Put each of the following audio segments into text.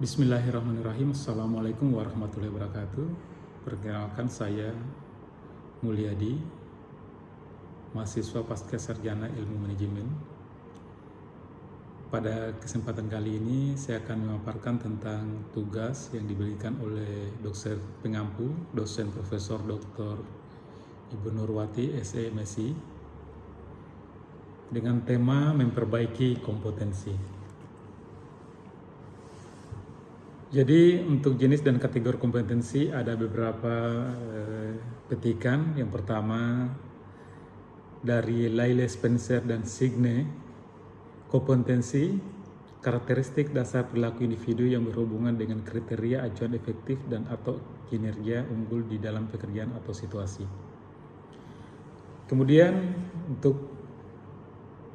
Bismillahirrahmanirrahim. Assalamualaikum warahmatullahi wabarakatuh. Perkenalkan, saya Mulyadi, mahasiswa pasca sarjana ilmu manajemen. Pada kesempatan kali ini saya akan memaparkan tentang tugas yang diberikan oleh dosen pengampu, dosen Profesor Dr. Ibu Nurwati, SE MSI, dengan tema memperbaiki kompetensi. Jadi untuk jenis dan kategori kompetensi ada beberapa petikan. Yang pertama dari Laile, Spencer, dan Signe, kompetensi karakteristik dasar perilaku individu yang berhubungan dengan kriteria acuan efektif dan atau kinerja unggul di dalam pekerjaan atau situasi. Kemudian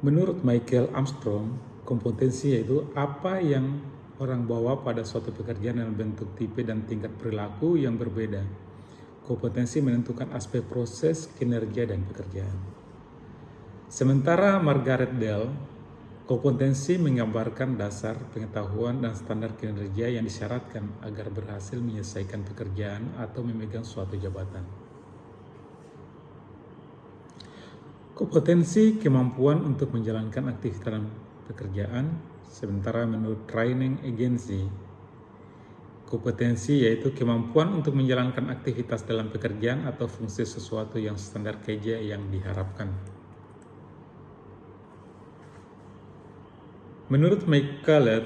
menurut Michael Armstrong, kompetensi yaitu apa yang orang bawa pada suatu pekerjaan dalam bentuk tipe dan tingkat perilaku yang berbeda. Kompetensi menentukan aspek proses, kinerja, dan pekerjaan. Sementara Margaret Dell, kompetensi menggambarkan dasar pengetahuan dan standar kinerja yang disyaratkan agar berhasil menyelesaikan pekerjaan atau memegang suatu jabatan. Kompetensi kemampuan untuk menjalankan aktivitas dalam pekerjaan. Sementara menurut Training Agency, kompetensi yaitu kemampuan untuk menjalankan aktivitas dalam pekerjaan atau fungsi sesuatu yang standar kerja yang diharapkan. Menurut Michael,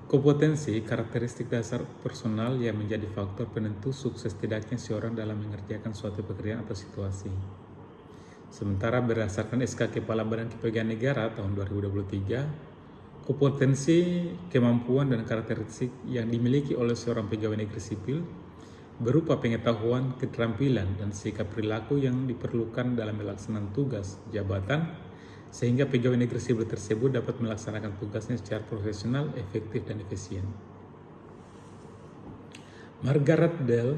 kompetensi karakteristik dasar personal yang menjadi faktor penentu sukses tidaknya seorang dalam mengerjakan suatu pekerjaan atau situasi. Sementara berdasarkan SK Kepala Badan Kepegawaian Negara tahun 2023, kompetensi, kemampuan, dan karakteristik yang dimiliki oleh seorang pegawai negeri sipil berupa pengetahuan, keterampilan, dan sikap perilaku yang diperlukan dalam melaksanakan tugas jabatan sehingga pegawai negeri sipil tersebut dapat melaksanakan tugasnya secara profesional, efektif, dan efisien. Margaret Dell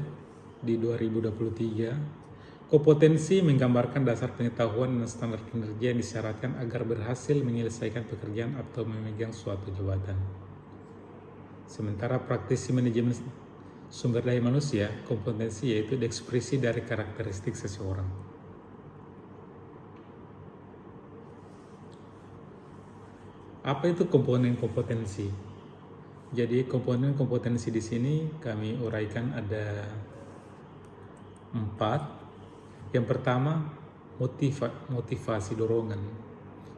di 2023, kompetensi menggambarkan dasar pengetahuan dan standar kinerja yang disyaratkan agar berhasil menyelesaikan pekerjaan atau memegang suatu jabatan. Sementara praktisi manajemen sumber daya manusia, kompetensi yaitu ekspresi dari karakteristik seseorang. Apa itu komponen kompetensi? Jadi komponen kompetensi di sini kami uraikan ada 4. Yang pertama, motivasi dorongan,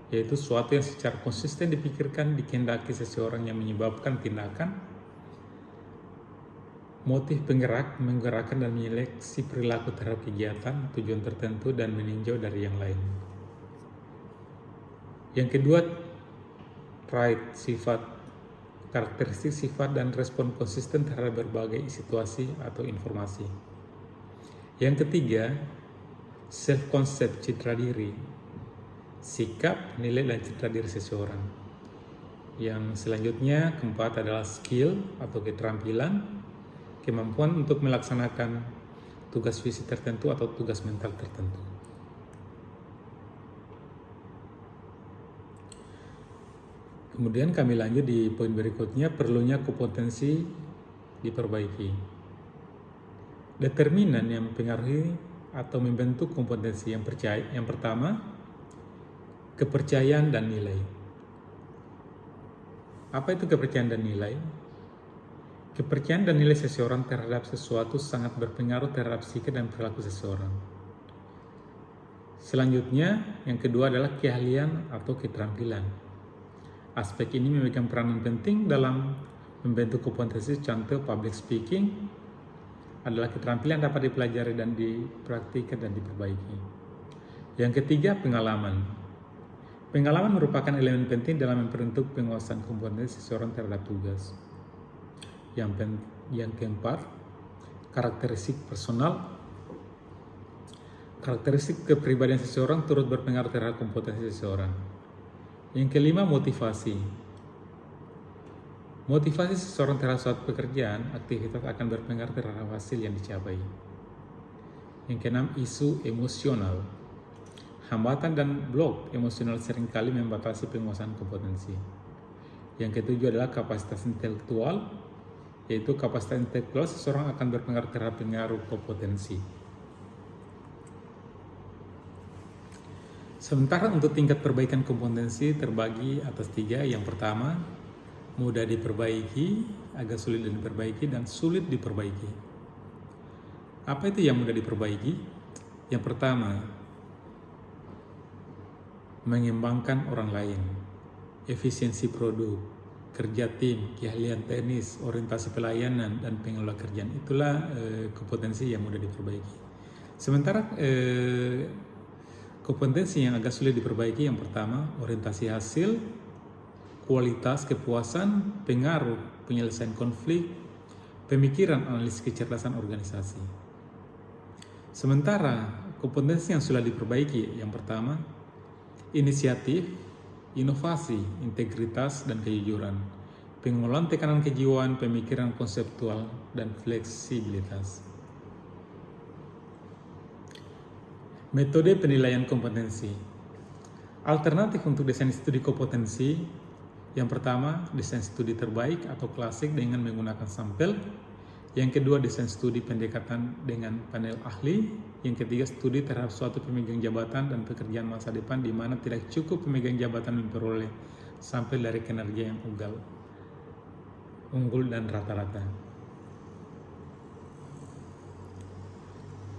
yaitu sesuatu yang secara konsisten dipikirkan, dikehendaki seseorang yang menyebabkan tindakan. Motif penggerak, menggerakkan dan menyeleksi perilaku terhadap kegiatan, tujuan tertentu, dan meninjau dari yang lain. Yang kedua, trait, sifat, karakteristik sifat dan respon konsisten terhadap berbagai situasi atau informasi. Yang ketiga, self-concept, citra diri, sikap, nilai, dan citra diri seseorang. Yang selanjutnya, keempat adalah skill atau keterampilan, kemampuan untuk melaksanakan tugas fisik tertentu atau tugas mental tertentu. Kemudian kami lanjut di poin berikutnya, perlunya kompetensi diperbaiki. Determinan yang mempengaruhi atau membentuk kompetensi yang pertama, kepercayaan dan nilai. Apa itu kepercayaan dan nilai? Kepercayaan dan nilai seseorang terhadap sesuatu sangat berpengaruh terhadap sikap dan perilaku seseorang. Selanjutnya, yang kedua adalah keahlian atau keterampilan. Aspek ini memegang peranan penting dalam membentuk kompetensi. Contoh, public speaking adalah keterampilan dapat dipelajari dan dipraktikkan dan diperbaiki. Yang ketiga, pengalaman. Pengalaman merupakan elemen penting dalam membentuk penguasaan kompetensi seseorang terhadap tugas. Yang keempat, karakteristik personal. Karakteristik kepribadian seseorang turut berpengaruh terhadap kompetensi seseorang. Yang kelima, motivasi. Motivasi seseorang terhadap suatu pekerjaan, aktivitas akan berpengaruh terhadap hasil yang dicapai. Yang keenam, isu emosional. Hambatan dan blok emosional seringkali membatasi penguasaan kompetensi. Yang ketujuh adalah kapasitas intelektual, yaitu kapasitas intelektual seseorang akan berpengaruh terhadap pengaruh kompetensi. Sementara untuk tingkat perbaikan kompetensi terbagi atas 3. Yang pertama, mudah diperbaiki, agak sulit diperbaiki, dan sulit diperbaiki. Apa itu yang mudah diperbaiki? Yang pertama, mengembangkan orang lain, efisiensi produk, kerja tim, keahlian teknis, orientasi pelayanan, dan pengelola kerjaan. Itulah kompetensi yang mudah diperbaiki. Sementara kompetensi yang agak sulit diperbaiki, yang pertama, orientasi hasil, kualitas, kepuasan, pengaruh, penyelesaian konflik, pemikiran, analisis kecerdasan organisasi. Sementara kompetensi yang sudah diperbaiki, yang pertama, inisiatif, inovasi, integritas, dan kejujuran, pengelolaan tekanan kejiwaan, pemikiran konseptual, dan fleksibilitas. Metode penilaian kompetensi. Alternatif untuk desain studi kompetensi, yang pertama, desain studi terbaik atau klasik dengan menggunakan sampel. Yang kedua, desain studi pendekatan dengan panel ahli. Yang ketiga, studi terhadap suatu pemegang jabatan dan pekerjaan masa depan di mana tidak cukup pemegang jabatan memperoleh sampel dari kinerja yang unggul dan rata-rata.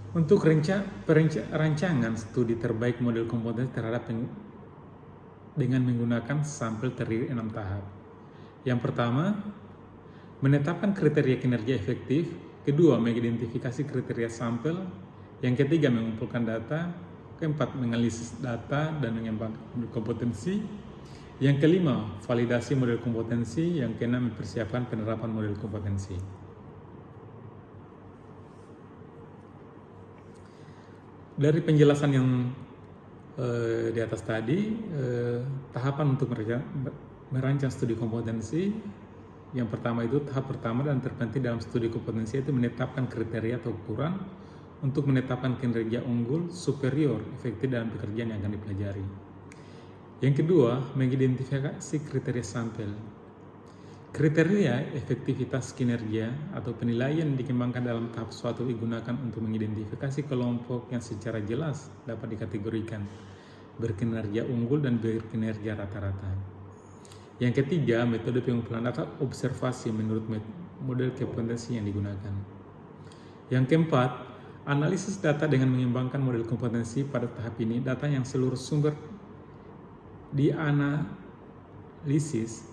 Untuk rancangan studi terbaik model kompetensi terhadap dengan menggunakan sampel terdiri 6 tahap. Yang pertama, menetapkan kriteria kinerja efektif. Kedua, mengidentifikasi kriteria sampel. Yang ketiga, mengumpulkan data. Keempat, menganalisis data dan mengembangkan kompetensi. Yang kelima, validasi model kompetensi. Yang keenam, mempersiapkan penerapan model kompetensi. Dari penjelasan yang di atas tadi, tahapan untuk merancang studi kompetensi, yang pertama itu tahap pertama dan terpenting dalam studi kompetensi itu menetapkan kriteria atau ukuran untuk menetapkan kinerja unggul, superior, efektif dalam pekerjaan yang akan dipelajari. Yang kedua, mengidentifikasi kriteria sampel. Kriteria efektivitas kinerja atau penilaian dikembangkan dalam tahap suatu digunakan untuk mengidentifikasi kelompok yang secara jelas dapat dikategorikan berkinerja unggul dan berkinerja rata-rata. Yang ketiga, metode pengumpulan data observasi menurut model kompetensi yang digunakan. Yang keempat, analisis data dengan mengembangkan model kompetensi. Pada tahap ini, data yang seluruh sumber dianalisis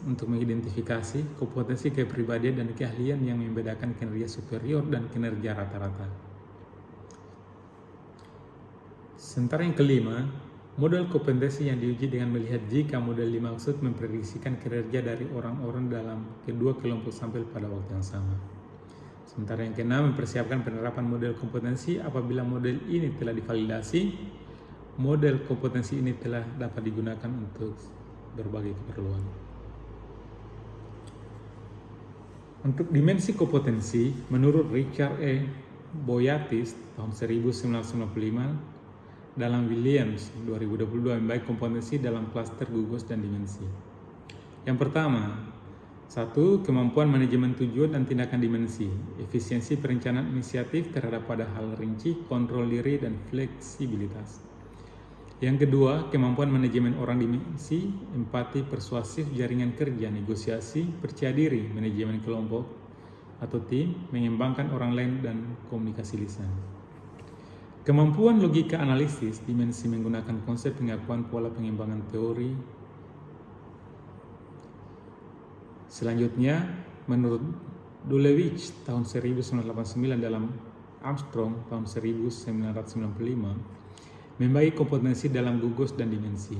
untuk mengidentifikasi kompetensi kepribadian dan keahlian yang membedakan kinerja superior dan kinerja rata-rata. Sementara yang kelima, model kompetensi yang diuji dengan melihat jika model dimaksud memprediksikan kinerja dari orang-orang dalam kedua kelompok sampel pada waktu yang sama. Sementara yang keenam, mempersiapkan penerapan model kompetensi apabila model ini telah divalidasi. Model kompetensi ini telah dapat digunakan untuk berbagai keperluan. Untuk dimensi kompetensi, menurut Richard E. Boyatis tahun 1995 dalam Williams 2022 membagi kompetensi dalam klaster gugus dan dimensi. Yang pertama, 1. Kemampuan manajemen tujuan dan tindakan dimensi, efisiensi perencanaan inisiatif terhadap pada hal rinci, kontrol diri, dan fleksibilitas. Yang kedua, kemampuan manajemen orang dimensi, empati, persuasif, jaringan kerja, negosiasi, percaya diri, manajemen kelompok atau tim, mengembangkan orang lain, dan komunikasi lisan. Kemampuan logika analisis, dimensi menggunakan konsep pengakuan pola pengembangan teori. Selanjutnya, menurut Dulewicz tahun 1989 dalam Armstrong tahun 1995, membagi kompetensi dalam gugus dan dimensi.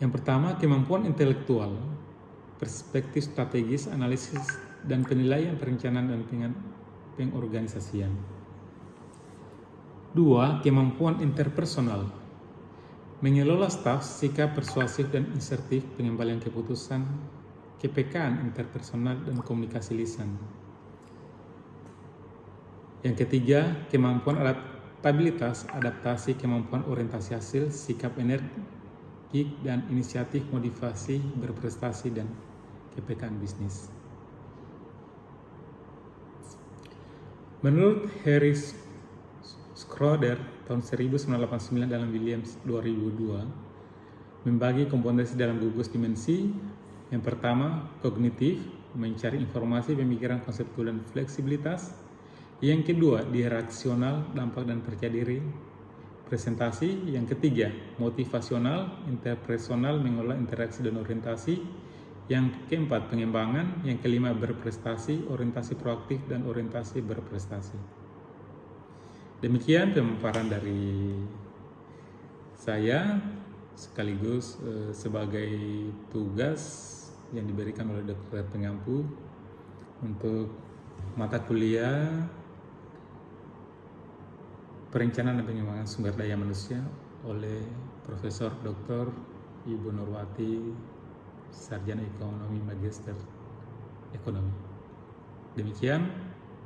Yang pertama, kemampuan intelektual, perspektif strategis, analisis, dan penilaian perencanaan dan pengorganisasian. 2. Kemampuan interpersonal, mengelola staf, sikap persuasif dan insertif, pengembalian keputusan, kepekaan interpersonal, dan komunikasi lisan. Yang ketiga, kemampuan adaptabilitas, adaptasi, kemampuan orientasi hasil, sikap GIG, dan inisiatif motivasi berprestasi dan kepekaan bisnis. Menurut Harry Schroeder tahun 1989 dalam Williams 2002, membagi kompetensi dalam gugus dimensi. Yang pertama, kognitif, mencari informasi, pemikiran konseptual dan fleksibilitas. Yang kedua, rasional, dampak dan percaya diri, presentasi. Yang ketiga, motivasional, interpersonal, mengolah interaksi dan orientasi. Yang keempat, pengembangan. Yang kelima, berprestasi, orientasi proaktif dan orientasi berprestasi. Demikian pemaparan dari saya, sekaligus sebagai tugas yang diberikan oleh Dr. Pengampu untuk mata kuliah Perencanaan dan Pengembangan Sumber Daya Manusia oleh Profesor Dr. Ibu Nurwati, Sarjana Ekonomi, Magister Ekonomi. Demikian,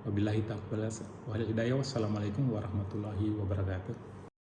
wabillahi taufiq wal hidayah. Wassalamualaikum warahmatullahi wabarakatuh.